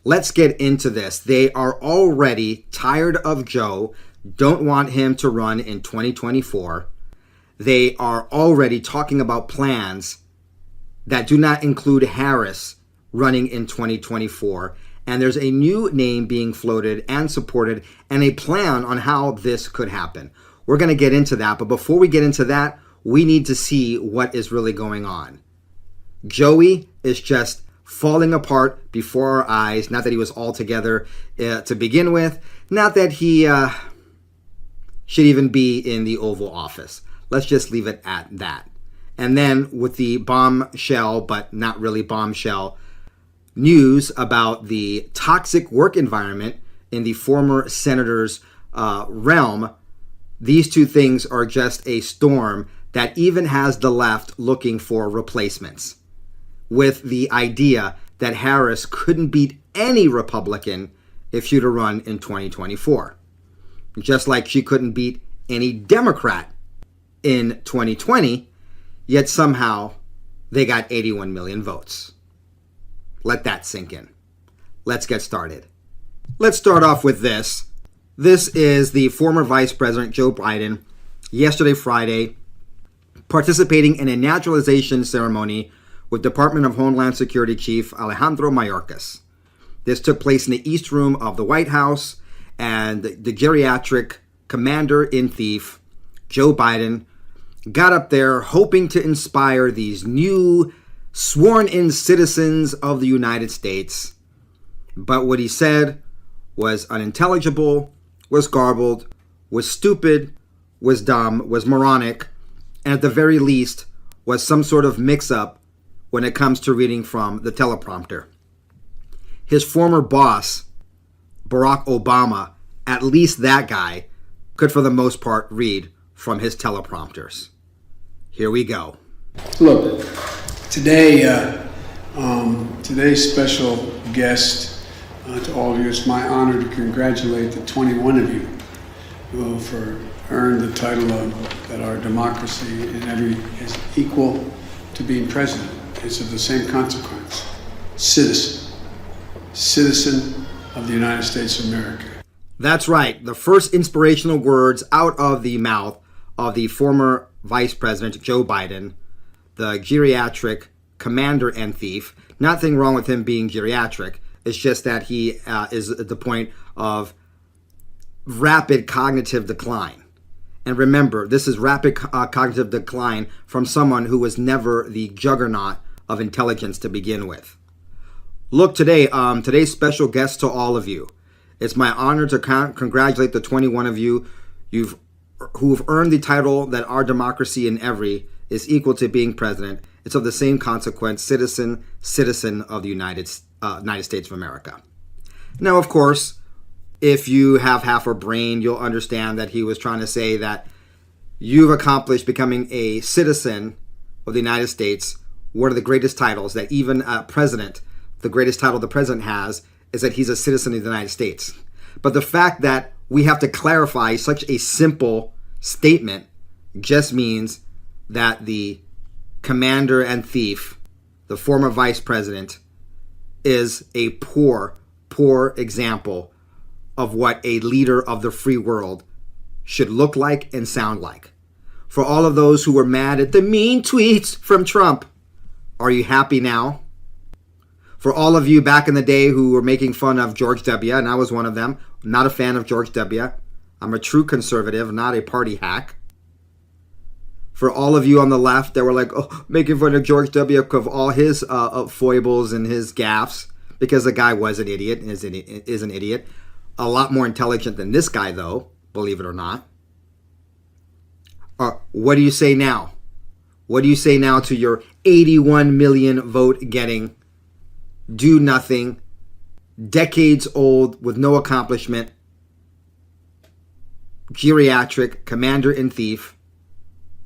Let's get into this. They are already tired of Joe, don't want him to run in 2024. They are already talking about plans that do not include Harris running in 2024. And there's a new name being floated and supported and a plan on how this could happen. We're going to get into that. But before we get into that, we need to see what is really going on. Joey is just falling apart before our eyes. Not that he was all together to begin with. Not that he should even be in the Oval Office. Let's just leave it at that. And then with the bombshell, but not really bombshell, news about the toxic work environment in the former senator's realm, these two things are just a storm that even has the left looking for replacements, with the idea that Harris couldn't beat any Republican if she'd have run in 2024. Just like she couldn't beat any Democrat in 2020, yet somehow they got 81 million votes. Let that sink in. Let's get started. Let's start off with this. This is the former Vice President Joe Biden, yesterday, Friday, participating in a naturalization ceremony with Department of Homeland Security Chief Alejandro Mayorkas. This took place in the East Room of the White House, and the geriatric commander-in-chief, Joe Biden, got up there hoping to inspire these new sworn-in citizens of the United States. But what he said was unintelligible, was garbled, was stupid, was dumb, was moronic, and at the very least was some sort of mix-up when it comes to reading from the teleprompter. His former boss, Barack Obama, at least that guy, could for the most part read from his teleprompters. Here we go. Look, today's special guest to all of you, it's my honor to congratulate the 21 of you who for earned the title of that our democracy is equal to being president. It's of the same consequence. Citizen of the United States of America. That's right. The first inspirational words out of the mouth of the former Vice President Joe Biden, the geriatric commander-in-chief. Nothing wrong with him being geriatric. It's just that he is at the point of rapid cognitive decline. And remember, this is rapid cognitive decline from someone who was never the juggernaut of intelligence to begin with. Look, today's special guest to all of you. It's my honor to congratulate the 21 of you who've earned the title that our democracy in every is equal to being president. It's of the same consequence, citizen of the United States of America. Now, of course, if you have half a brain, you'll understand that he was trying to say that you've accomplished becoming a citizen of the United States. One of the greatest titles that even a president, the greatest title the president has, is that he's a citizen of the United States. But the fact that we have to clarify such a simple statement just means that the commander-in-chief, the former vice president, is a poor example of what a leader of the free world should look like and sound like. For all of those who were mad at the mean tweets from Trump, are you happy now? For all of you back in the day who were making fun of George W., and I was one of them, not a fan of George W. I'm a true conservative, not a party hack. For all of you on the left that were like, making fun of George W. of all his foibles and his gaffes, because the guy was an idiot and is an idiot. A lot more intelligent than this guy, though, believe it or not. What do you say now? What do you say now to your 81 million vote getting, do nothing, decades old with no accomplishment, geriatric commander-in-chief,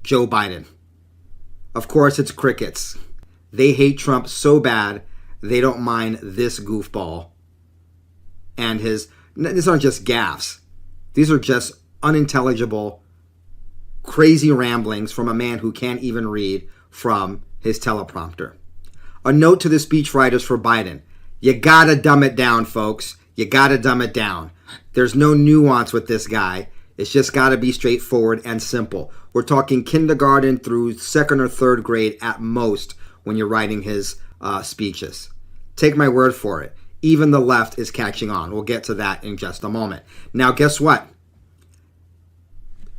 Joe Biden? Of course, it's crickets. They hate Trump so bad, they don't mind this goofball. And these aren't just gaffes. These are just unintelligible, crazy ramblings from a man who can't even read from his teleprompter. A note to the speechwriters for Biden. You gotta dumb it down, folks. You gotta dumb it down. There's no nuance with this guy. It's just gotta be straightforward and simple. We're talking kindergarten through second or third grade at most when you're writing his speeches. Take my word for it. Even the left is catching on. We'll get to that in just a moment. Now, guess what?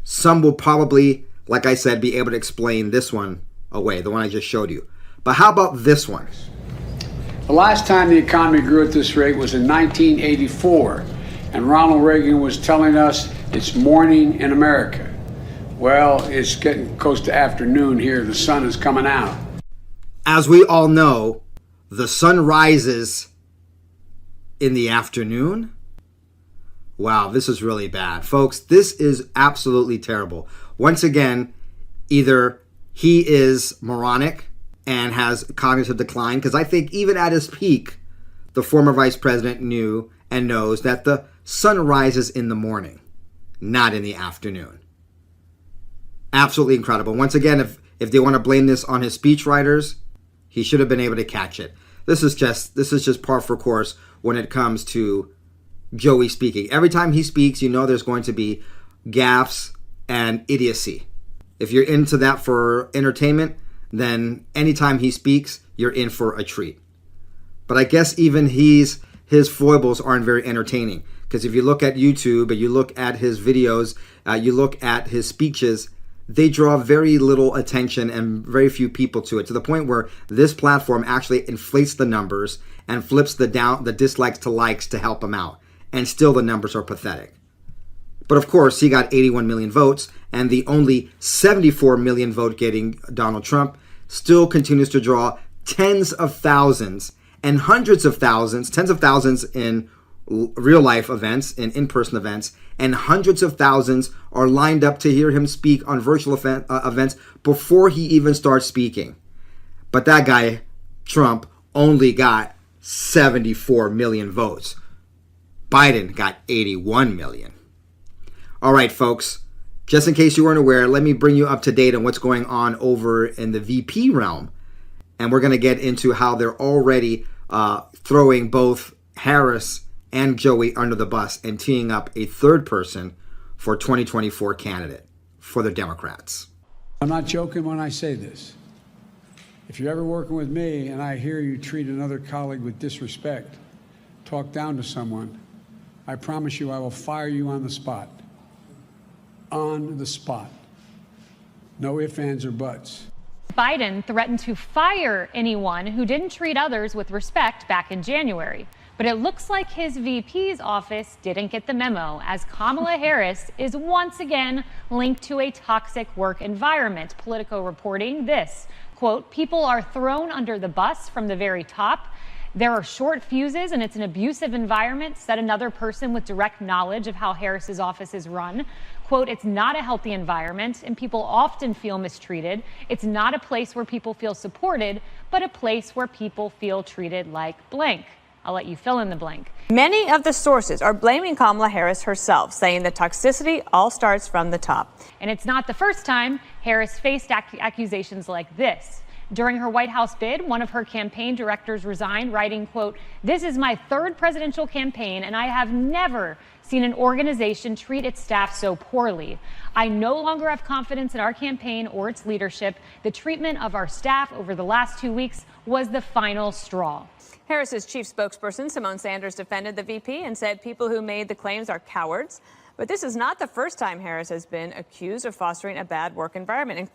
Some will probably, like I said, be able to explain this one away, the one I just showed you. But how about this one? The last time the economy grew at this rate was in 1984, and Ronald Reagan was telling us it's morning in America. Well, it's getting close to afternoon here. The sun is coming out. As we all know, the sun rises in the afternoon. Wow, this is really bad. Folks, this is absolutely terrible. Once again, either he is moronic and has cognitive decline, because I think even at his peak, the former vice president knew and knows that the sun rises in the morning, not in the afternoon. Absolutely incredible. Once again, if they want to blame this on his speechwriters, he should have been able to catch it. This is just par for course when it comes to Joey speaking. Every time he speaks, you know there's going to be gaffes and idiocy. If you're into that for entertainment, then anytime he speaks, you're in for a treat. But I guess even his foibles aren't very entertaining, because if you look at YouTube and you look at his videos, you look at his speeches, they draw very little attention and very few people to it, to the point where this platform actually inflates the numbers and flips the dislikes to likes to help him out. And still the numbers are pathetic. But of course, he got 81 million votes, and the only 74 million vote getting Donald Trump still continues to draw tens of thousands and hundreds of thousands, tens of thousands in real life events, in-person events, and hundreds of thousands are lined up to hear him speak on virtual events before he even starts speaking. But that guy, Trump, only got 74 million votes. Biden got 81 million. All right, folks, just in case you weren't aware, let me bring you up to date on what's going on over in the VP realm. And we're going to get into how they're already throwing both Harris and Joey under the bus and teeing up a third person for 2024 candidate for the Democrats. I'm not joking when I say this. If you're ever working with me and I hear you treat another colleague with disrespect, talk down to someone, I promise you I will fire you on the spot. On the spot. No ifs, ands, or buts. Biden threatened to fire anyone who didn't treat others with respect back in January. But it looks like his VP's office didn't get the memo, as Kamala Harris is once again linked to a toxic work environment. Politico reporting this, quote, "People are thrown under the bus from the very top. There are short fuses and it's an abusive environment," said another person with direct knowledge of how Harris's office is run. Quote, "It's not a healthy environment and people often feel mistreated. It's not a place where people feel supported, but a place where people feel treated like blank." I'll let you fill in the blank. Many of the sources are blaming Kamala Harris herself, saying the toxicity all starts from the top. And it's not the first time Harris faced accusations like this. During her White House bid, one of her campaign directors resigned, writing, quote, "This is my third presidential campaign, and I have never seen an organization treat its staff so poorly. I no longer have confidence in our campaign or its leadership. The treatment of our staff over the last 2 weeks was the final straw." Harris's chief spokesperson, Simone Sanders, defended the VP and said people who made the claims are cowards. But this is not the first time Harris has been accused of fostering a bad work environment. In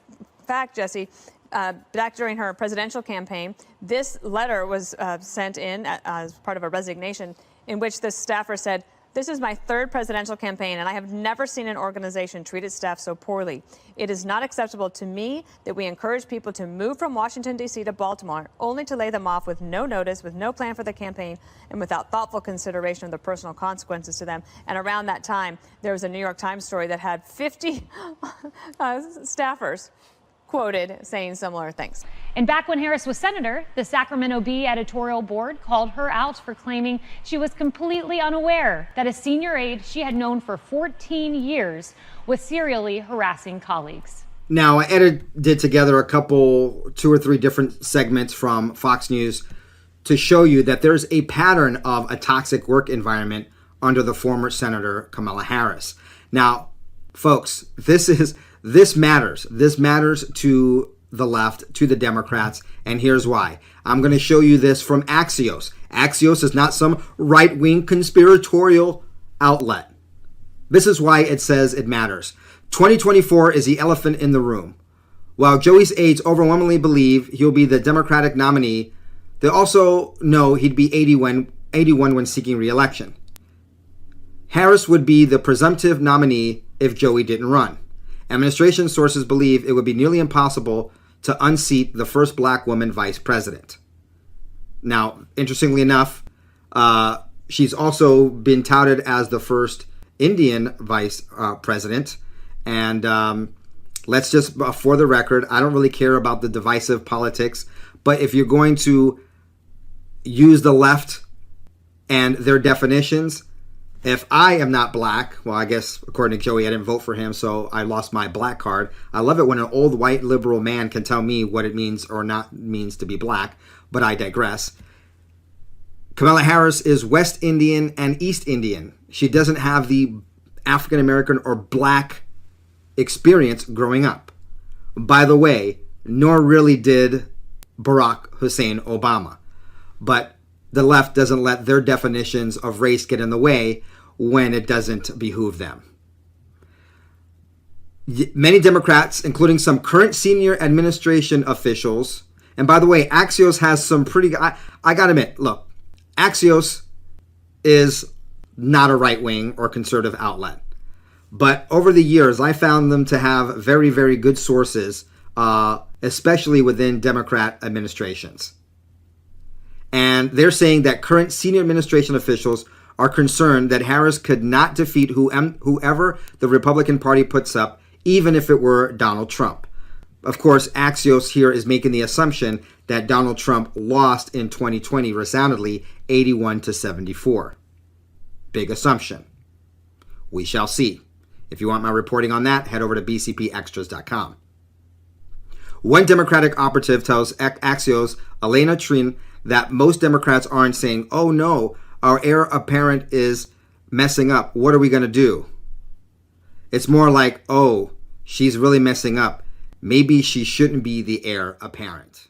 fact, Jesse, back during her presidential campaign, this letter was sent in as part of a resignation in which the staffer said, "This is my third presidential campaign, and I have never seen an organization treat its staff so poorly. It is not acceptable to me that we encourage people to move from Washington, D.C. to Baltimore, only to lay them off with no notice, with no plan for the campaign, and without thoughtful consideration of the personal consequences to them." And around that time, there was a New York Times story that had 50 staffers quoted saying similar things. And back when Harris was senator, the Sacramento Bee editorial board called her out for claiming she was completely unaware that a senior aide she had known for 14 years was serially harassing colleagues. Now, I did together two or three different segments from Fox News to show you that there's a pattern of a toxic work environment under the former Senator Kamala Harris. Now, folks, this matters. This matters to the left, to the Democrats, and here's why. I'm going to show you this from Axios. Axios is not some right-wing conspiratorial outlet. This is why it says it matters. 2024 is the elephant in the room. While Joey's aides overwhelmingly believe he'll be the Democratic nominee, they also know he'd be 81 when seeking re-election. Harris would be the presumptive nominee if Joey didn't run. Administration sources believe it would be nearly impossible to unseat the first black woman vice president. Now, interestingly enough, she's also been touted as the first Indian vice president. And let's just, for the record, I don't really care about the divisive politics, but if you're going to use the left and their definitions, if I am not black, well, I guess according to Joey, I didn't vote for him, so I lost my black card. I love it when an old white liberal man can tell me what it means or not means to be black, but I digress. Kamala Harris is West Indian and East Indian. She doesn't have the African American or black experience growing up. By the way, nor really did Barack Hussein Obama. But the left doesn't let their definitions of race get in the way when it doesn't behoove them. Many Democrats, including some current senior administration officials, and by the way, Axios has some pretty, I gotta admit, look, Axios is not a right-wing or conservative outlet. But over the years, I found them to have very, very good sources, especially within Democrat administrations. And they're saying that current senior administration officials are concerned that Harris could not defeat whoever the Republican Party puts up, even if it were Donald Trump. Of course, Axios here is making the assumption that Donald Trump lost in 2020 resoundingly 81-74. Big assumption. We shall see. If you want my reporting on that, head over to bcpextras.com. One Democratic operative tells Axios, Elena Trin, that most Democrats aren't saying, oh no, our heir apparent is messing up. What are we going to do? It's more like, oh, she's really messing up. Maybe she shouldn't be the heir apparent.